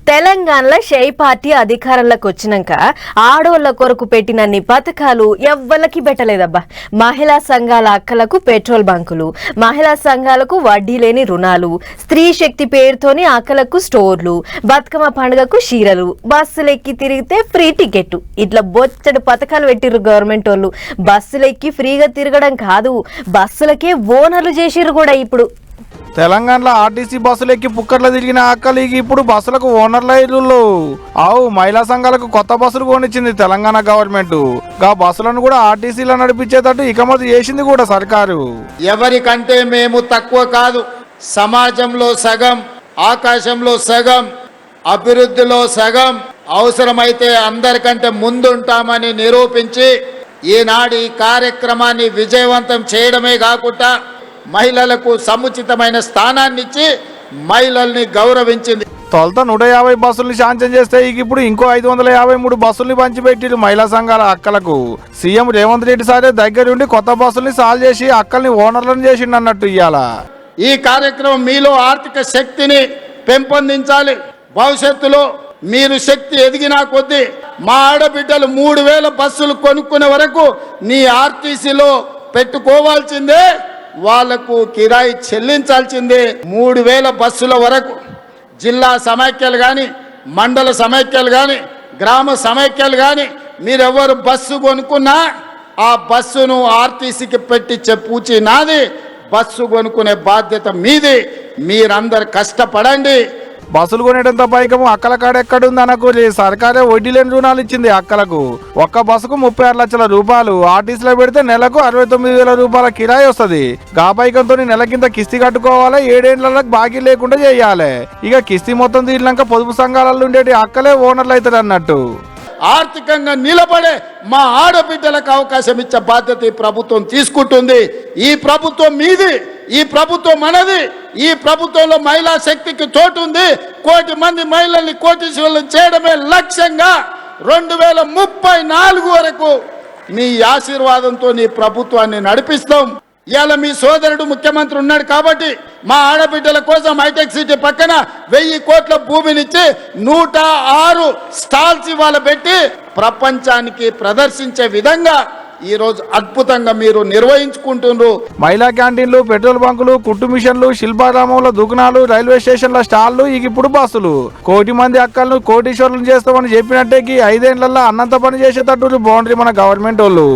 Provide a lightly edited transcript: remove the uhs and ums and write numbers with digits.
తెలంగాణలో shy party అధికారంలోకి వచ్చినాక ఆడోళ్ల కొరకు పెట్టినన్ని పథకాలు ఎవ్వలకి పెట్టలేదబ్బా. మహిళా సంఘాల అక్కలకు పెట్రోల్ బంకులు, మహిళా సంఘాలకు వడ్డీ లేని రుణాలు, స్త్రీ శక్తి పేరుతోని అక్కలకు స్టోర్లు, బతుకమ్మ పండుగకు చీరలు, బస్సులెక్కి తిరిగితే ఫ్రీ టికెట్, ఇట్లా బొచ్చడి పథకాలు పెట్టిర్రు గవర్నమెంట్ వాళ్ళు. బస్సులెక్కి ఫ్రీగా తిరగడం కాదు, బస్సులకే ఓనర్లు చేసిర్రు కూడా. ఇప్పుడు తెలంగాణలో ఆర్టీసీ బస్సులు ఎక్కి పుక్కర్లు తిరిగిన అక్కలు ఇప్పుడు బస్సులకు ఓనర్ల ఇల్లు. ఆవు మహిళా సంఘాలకు కొత్త బస్సులు కొనిచ్చింది తెలంగాణ గవర్నమెంట్. గా బస్సులను కూడా ఆర్టీసీలో నడిపించేటట్టు ఇకమతి చేసింది కూడా సర్కారు. ఎవరికంటే మేము తక్కువ కాదు, సమాజంలో సగం, ఆకాశంలో సగం, అభివృద్ధిలో సగం, అవసరమైతే అందరికంటే ముందుంటామని నిరూపించి ఈనాడు ఈ కార్యక్రమాన్ని విజయవంతం చేయడమే కాకుండా మహిళలకు సముచితమైన స్థానాన్ని ఇచ్చి మహిళల్ని గౌరవించింది. తొలుత 150 బస్సుల్ని శాంక్షన్ చేస్తే ఇప్పుడు ఇంకో 553 బస్సుల్ని పంచిపెట్టిరు మహిళా సంఘాల అక్కలకు. సీఎం రేవంత్ రెడ్డి సారే దగ్గరుండి కొత్త బస్సుల్ని సాల్వ్ చేసి అక్కల్ని ఓనర్లను చేసిండు అన్నట్టు. ఇయ్యాల ఈ కార్యక్రమం మీలో ఆర్థిక శక్తిని పెంపొందించాలి. భవిష్యత్తులో మీరు శక్తి ఎదిగినా కొద్దీ మా ఆడబిడ్డలు 3000 బస్సులు కొనుక్కునే వరకు నీ ఆర్టీసీలో పెట్టుకోవాల్సిందే, వాళ్లకు కిరాయి చెల్లించాల్సిందే. 3000 బస్సుల వరకు జిల్లా సమైక్యలు కానీ, మండల సమైక్యలు కానీ, గ్రామ సమైక్యలు కానీ మీరెవరు బస్సు కొనుక్కున్నా ఆ బస్సును ఆర్టీసీకి పెట్టించే పూచి నాది. బస్సు కొనుక్కునే బాధ్యత మీది. మీరందరు కష్టపడండి. బస్సులు కొనేటంత పైకము అక్కల కాడ ఎక్కడుంది అనకు. సర్కారే వడ్డీ లేని రుణాలు ఇచ్చింది అక్కలకు. ఒక్క బస్సుకు 36 లక్షల రూపాయలు, ఆర్టీసీలో పెడితే నెలకు 69,000 రూపాయల కిరాయి వస్తుంది. గా పైకంతో నెల కింద కిస్తీ కట్టుకోవాలి, 7 ఏళ్లకు బాకీ లేకుండా చేయాలి. ఇక కిస్తీ మొత్తం తీరినాక పొదుపు సంఘాలలో ఉండేటి అక్కలే ఓనర్లు అవుతారు అన్నట్టు. ఆర్థికంగా నిలబడే మా ఆడబిడ్డలకు అవకాశం ఇచ్చే బాధ్యత ఈ ప్రభుత్వం తీసుకుంటుంది. ఈ ప్రభుత్వం మీది, ఈ ప్రభుత్వం మనది. ఈ ప్రభుత్వంలో మహిళా శక్తికి చోటు ఉంది. 1 కోటి మంది మహిళల్ని కోటీశ్వరులను చేయడమే లక్ష్యంగా 2034 వరకు మీ ఆశీర్వాదంతో నీ ప్రభుత్వాన్ని నడిపిస్తాం. ఇవాళ మీ సోదరుడు ముఖ్యమంత్రి ఉన్నాడు కాబట్టి మా ఆడబిడ్డల కోసం హైటెక్ సిటీ పక్కన 1000 కోట్ల భూమినిచ్చి 106 స్టాల్స్ ఇవాళ పెట్టి ప్రపంచానికి ప్రదర్శించే విధంగా ఈ రోజు అద్భుతంగా మీరు నిర్వహించుకుంటున్నారు. మహిళా క్యాంటీన్లు, పెట్రోల్ బంకులు, కుట్టు మిషన్లు, శిల్పారామంలో దుకాణాలు, రైల్వే స్టేషన్ల స్టాళ్లు, ఇప్పుడు బస్సులు. 1 కోటి మంది అక్కలను కోటీశ్వరులను చేస్తామని చెప్పినట్టే 5 ఏళ్లలో అన్నంత పని చేసేటట్టు బాగుంటుంది మన గవర్నమెంట్ వాళ్ళు.